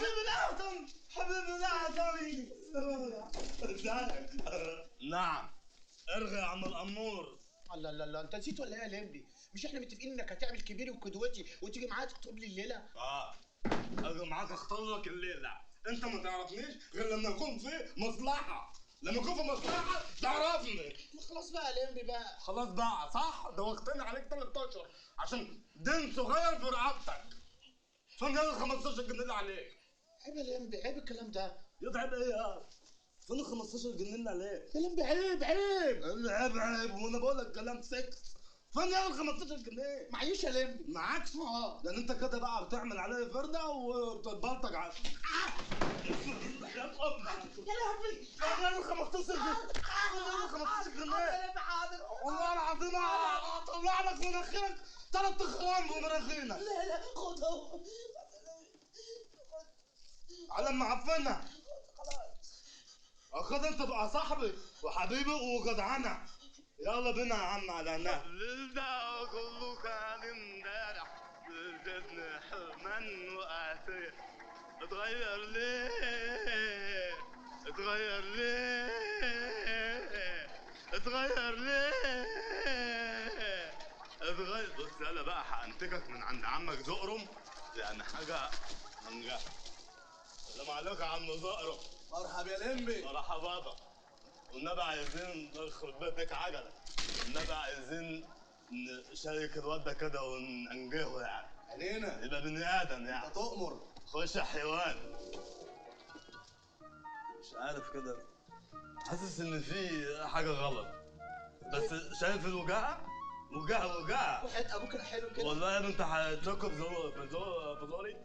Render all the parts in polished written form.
حبيبي الأعظم حبيبي الأعظم. ازيك؟ نعم ارغي يا عم الأمور. الله الله الله، انت نسيت ولا ايه يا لمبي؟ مش احنا متفقين انك هتعمل كبيري وقدوتي وتيجي معايا تخطب لي الليله؟ اجي معاك اختار لك الليله. انت ما تعرفنيش غير لما يكون في مصلحه. لما يكون في مصلحه تعرفني. خلاص بقى يا لمبي بقى. خلاص بقى صح. دوختني عليك 3 اشهر عشان دين صغير في رقبتك. فين ال 15 جنيه اللي عليك؟ عيب يا لمبي، عيب الكلام ده. يتعب ايه يا؟ فين ال 15 جنيه اللي عليك؟ يا لمبي عيب عيب. عيب عيب وانا بقول لك كلام سكس. فين ال 15 جنيه؟ معيش يا لمبي. معاكش؟ لان انت كده بقى بتعمل عليا فرده وبتتبلطج على يا لهوي. فين ال 15 جنيه؟ فين ال 15 جنيه؟ والله العظيم هطلع لك من مناخيرك 3 اخرام بمناخيرك. لا خدهم. على ما عفنا. خد انت بقى صاحبي وحبيبي وجدعنه. يلا بينا يا عم على النهر. الليل ده كله كان امبارح جبنا حرمان وقاسية. اتغير ليه؟ اتغير ليه؟ اتغير ليه؟ اتغير. بص يلا بقى هانتكك من عند عمك زقرم يعني حاجة منجح. السلام عليكم يا عم زقرم. مرحبا يا لمبي. مرحبا بابا. والنبي عايزين يخرب بيتك عجلة. والنبي عايزين نشارك الواد ده كده وننجهه يعني. علينا. يبقى بني آدم يعني. انت تؤمر. خش يا حيوان. مش عارف كده. حاسس إن في حاجة غلط. بس شايف الوجاعة؟ وجاعة. وحياة ابوك الحلو كده. والله يا ابني انت هتشك بذوقي؟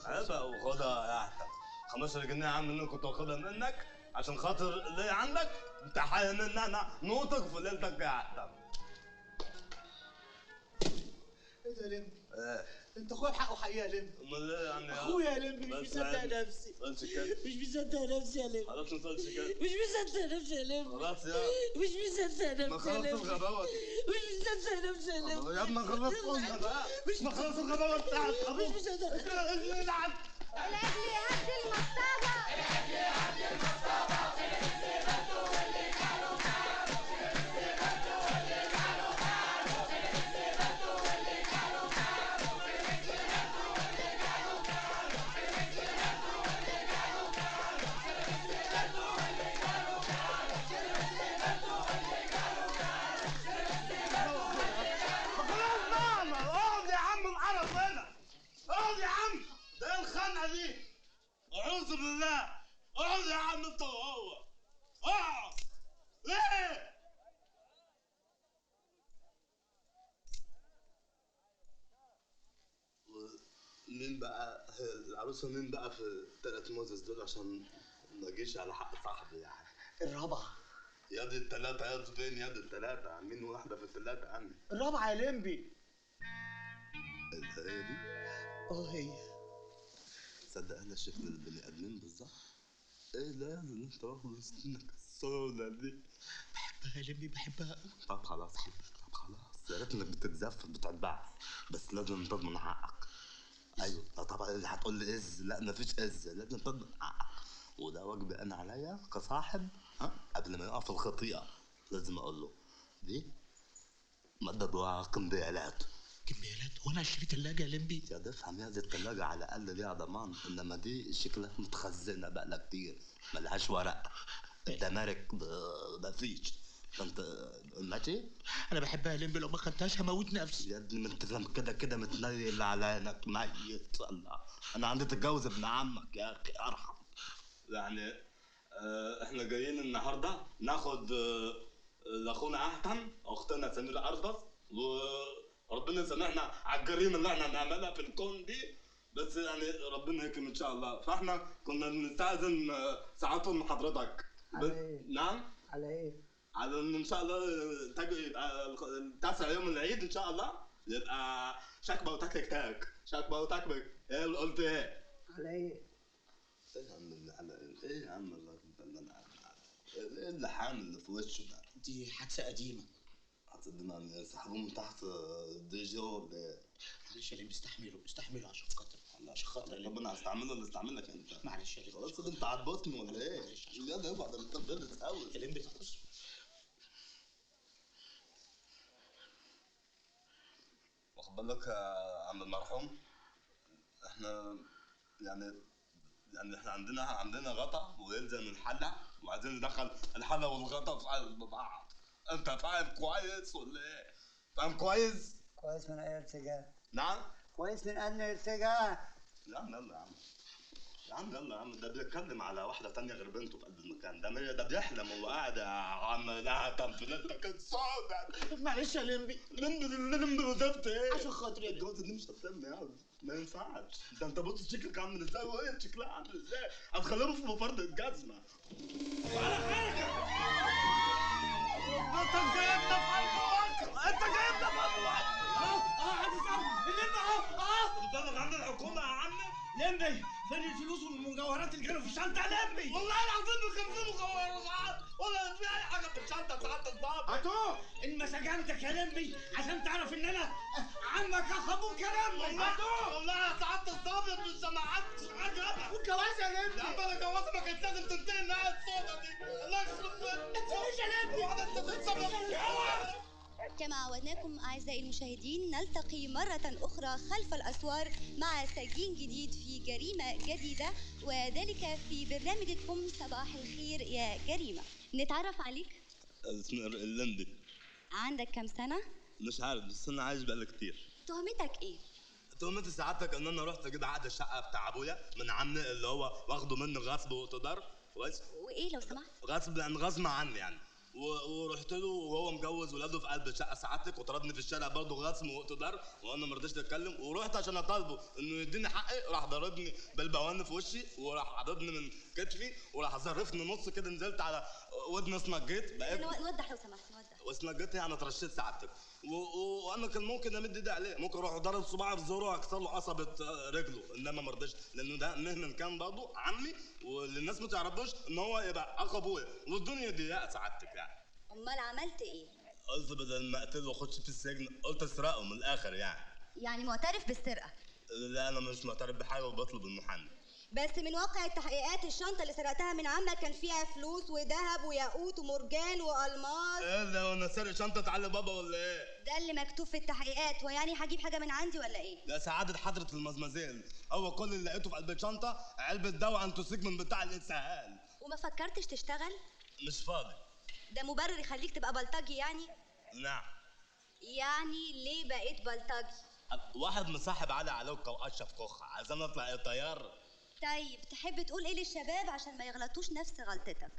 عيبة وخدها يا احسن. 15 جنيه يا عم اللي كنت واخدها منك عشان خاطر ليا عندك. انت حاين ان انا نوطك في ليلتك يا احسن. ايه ده يا لمبي؟ ايه؟ انت اخويا بحقه حقيقه يا لمبي. امال ايه يعني؟ اخويا يا لمبي مش مصدق نفسي. مش مصدق نفسي يا لمبي. خلاص ما تقولش كده. مش مصدق نفسي يا لمبي. خلاص يا. مش مصدق نفسي يا لمبي. ما خلاص الغباوة دي. مش مصدق نفسي يا لمبي. يا ابني خلاص قلنا بقى. ما خلاص الغباوة بتاعت ابوك. مش مصدق. العب. العجل يهدي المصطبة. العجل يهدي المصطبة. اقعد يا عم القرف هنا. اقعد يا عم. ده ايه الخنقه دي؟ اعوذ بالله. اقعد يا عم انت وهو. اقعد. ليه؟ مين بقى العروسه؟ مين بقى في ال3 موزس دول عشان ما اجيش على حق صاحبي يعني؟ الرابعه. يا دي ال3 يا فين يا دي ال3؟ عاملين واحده في ال3 عني. الرابعه يا لمبي. هي دي؟ هي. تصدق انا شكل البني ادمين بالظبط. ايه لازم انت واخد سنك السودا دي؟ بحبها يا لمبي بحبها. طب خلاص يا ريت انك بتتزفت بتتبع بس لازم تضمن حقك. ايوه طبعا اللي هتقول لي از، لا مفيش از، لازم تضمن حقك وده واجبي انا عليا كصاحب. قبل ما يقع في الخطيئه لازم اقول له دي مدد وقنبيالات. كمبيالات وانا اشتري ثلاجه يا لمبي؟ يا تفهم يا دي الثلاجه على الاقل ليها ضمان، انما دي شكلها متخزنه بقى لها كتير ملهاش ورق. الدمارك مفيش. فانت ماشي؟ انا بحبها يا لمبي، لو ما خدتهاش هموت نفسي. يا ابني ما انت كده متنيل على عينك ميت. الله انا عندي تتجوز ابن عمك يا اخي ارحم. يعني احنا جايين النهارده ناخد لاخونا احتم اختنا سميرة اربس، وربنا يسامحنا على الجريمه اللي احنا بنعملها في الكون دي، بس يعني ربنا يكرم ان شاء الله. فاحنا كنا بنستاذن ساعاتهم من حضرتك. على ايه؟ نعم؟ على ايه؟ على ان شاء الله يبقى 9 يوم العيد ان شاء الله يبقى شكبه وتكتك تاك. شكبه وتكتك. ايه اللي قلت ايه؟ على ايه؟ ايه يا عم على ايه يا عم الله ايه اللي حامل اللي في وشه ده؟ دي حادثه قديمه. حادثه قديمه؟ سحبوه من تحت دي جو ولا ايه؟ معلش يا لمبي استحملوا عشان خاطر. عشان خاطر يا طب لمبي. انا هستعمله ولا استعملك انت؟ معلش يا لمبي. خلاص كده انت هتبطني ولا ايه؟ يلا ابعد انت بتغلط قوي. يا لمبي خلاص. واخد بالك يا عم المرحوم، احنا يعني احنا عندنا غطا ويلزم الحله، وعايزين ندخل الحله والغطا في قلب بعض. انت فاهم كويس ولا ايه؟ فاهم كويس؟ كويس من اي ارتجاع؟ نعم؟ كويس من انهي ارتجاع؟ يا عم يلا يا عم. يا عم يلا يا عم، ده بيتكلم على واحدة تانية غير بنته في قلب المكان، ده بيحلم وهو قاعد يا عم. لا تنفيذتك السوداء. معلش يا لمبي. لمبي وزفت ايه؟ عشان خاطري يا لمبي. الجوازة دي مش هتتم يا عم، ما ينفعش. ده انت بص شكلك عامل ازاي وهي شكلها عامل ازاي، هتخليهم في مفرد الجزمة. ولا حاجة. انت جايبنا في قلب مصر، انت جايبنا في قلب مصر. هتسأل اللمبي اهو. قدامك عند الحكومة يا عم. لمبي فين الفلوس والمجوهرات اللي كانوا في الشنطه يا لمبي؟ والله العظيم ما كان في مجوهرات ولا في اي حاجة في الشنطة ساعات الضابط. هاتوه ان ما سجنتك يا لمبي عشان تعرف ان انا عمك اخ ابوك يا لمبي. هاتوه. والله يا سعادة الضابط مش سمعتش حاجة. والجواز يا لمبي. يا عم انا جوازي ما كانت لازم تنتهي النهاية السوداء دي. الله يخرب بيتك. مفيش يا لمبي. وعدد تتصرف. كما عودناكم أعزائي المشاهدين نلتقي مرة أخرى خلف الأسوار مع سجين جديد في جريمة جديدة، وذلك في برنامجكم صباح الخير يا جريمة. نتعرف عليك. اسمي اللندي. عندك كم سنة؟ مش عارف بس انا عايش بقالي كتير. تهمتك إيه؟ تهمتي سعادتك ان انا رحت كده عقد الشقة بتاع ابويا من عمي اللي هو واخده مني غصب واقتدار كويس. وإيه لو سمحت؟ غصب عني يعني. ورحت له وهو مجوز ولاده في قلب الشقه سعادتك، وطردني في الشارع برضه غصب واقتدار، وانا ما رضيتش اتكلم، ورحت عشان اطالبه انه يديني حقي، راح ضربني بالبوان في وشي، وراح عضدني من كتفي، وراح ظرفني نص كده، نزلت على ودني اسنجيت بقيت. نوضح لو سمحت نوضح. واسنجيت يعني اترشيت سعادتك، وانا كان ممكن امد ايدي عليه، ممكن اروح ضرب صباعي في زوره واكسر له قصبه رجله، انما ما رضيتش لانه ده مهما كان برضه عمي، والناس ما تعرفوش ان هو يبقى اخ ابويا، والدنيا ضيقه سعادتك يعني. أمال عملت إيه؟ قلت بدل ما اقتله واخش في السجن قلت اسرقه من الاخر يعني. يعني معترف بالسرقة؟ لا انا مش معترف بحاجه وبطلب المحامي. بس من واقع التحقيقات الشنطة اللي سرقتها من عمك كان فيها فلوس وذهب وياقوت ومرجان وألماس. ايه ده وانا سارق شنطه علي بابا ولا ايه؟ ده اللي مكتوب في التحقيقات، ويعني هجيب حاجة من عندي ولا إيه؟ لا سعاده حضره المزمزيل، هو كل اللي لقيته في قلب الشنطه علبه دواء انتوسيك من بتاع الاسهال. وما فكرتش تشتغل؟ مش فاضي. ده مبرر يخليك تبقى بلطجي يعني؟ نعم. يعني ليه بقيت بلطجي؟ واحد مصاحب علي علوكه واشرف كوخه عايزين اطلع طيار. طيب تحب تقول ايه للشباب عشان ما يغلطوش نفس غلطتك؟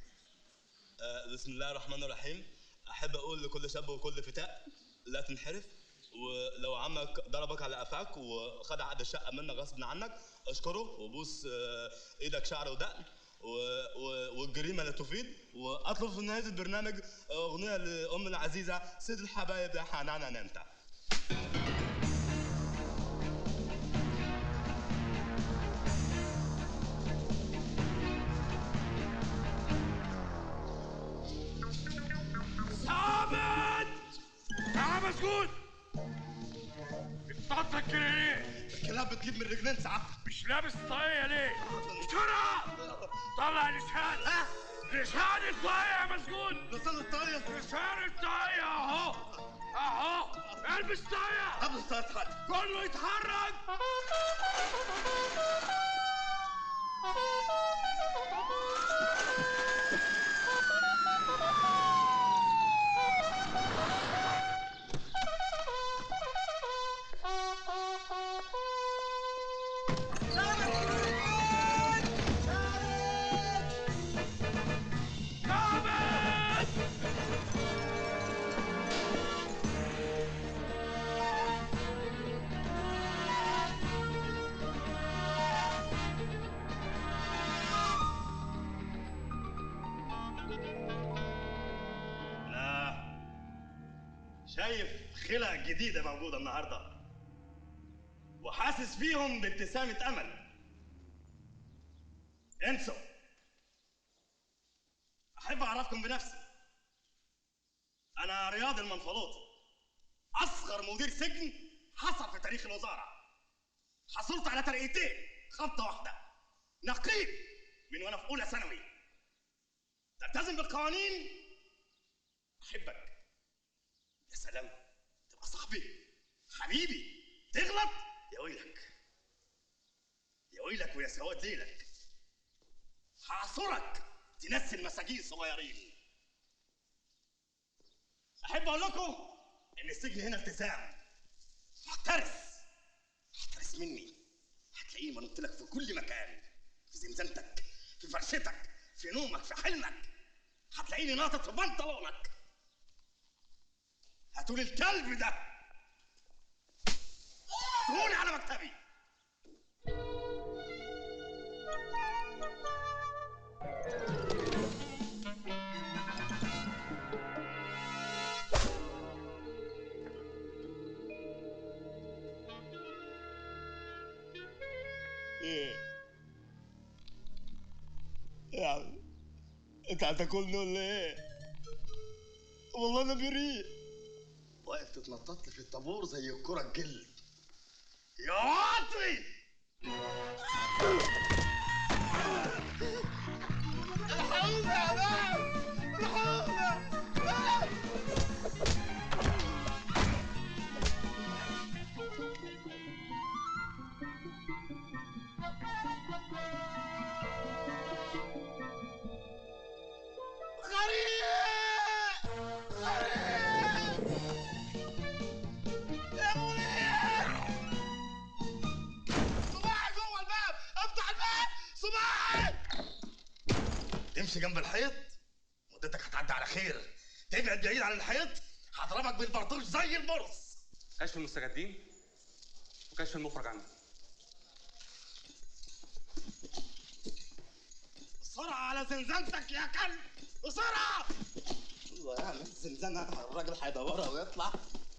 بسم الله الرحمن الرحيم. احب اقول لكل شاب وكل فتاة لا تنحرف، ولو عمك ضربك على قفاك وخد عقد الشقه منك غصب عنك اشكره وبوس ايدك شعر ودقن، والجريمه لا تفيد. واطلب في نهايه البرنامج اغنيه لام العزيزه سيد الحبايب يا حنان انت. مسجون بتطلع كده ليه؟ الكلاب بتجيب من رجلين ساعات. مش لابس طاقية ليه؟ بسرعة طلع لسان. لسان الطاقية يا مسجون. لسان الطاقية. لسان الطاقية اهو اهو. البس طاقية. البس طاقية. كله يتحرك. شايف خلق جديدة موجودة النهاردة وحاسس فيهم بابتسامة أمل. انسوا. أحب أعرفكم بنفسي. أنا رياض المنفلوطي، أصغر مدير سجن حصل في تاريخ الوزارة. حصلت على ترقيتين خبطه واحده، نقيب من وانا في اولى ثانوي. تلتزم بالقوانين، احبك. يا سلام، تبقى صاحبي حبيبي. تغلط يا ويلك، يا ويلك ويا سواد ليلك. هعصرك تنسي مساجين صغيرين. احب اقول لكم ان السجن هنا التزام. احترس مني، هتلاقيني منط لك في كل مكان، في زنزانتك، في فرشتك، في نومك، في حلمك. هتلاقيني ناطط في بنطلونك. هاتولي الكلب ده، هاتولي على مكتبي. ايه يعني انت هتاكلني ولا ايه؟ والله انا بريء. واقف تتنطط لي في الطابور زي الكرة الجلد يا واطي. الحقونا يا ناس، الحقونا. تمشي جنب الحيط مدتك هتعدي على خير. تبعد بعيد عن الحيط هضربك بالبرطوش زي البرص. كشف المستجدين وكشف المخرج عنه. بسرعة على زنزانتك يا كلب، بسرعة. الله يعمل زنزانة، الراجل هيدورها ويطلع.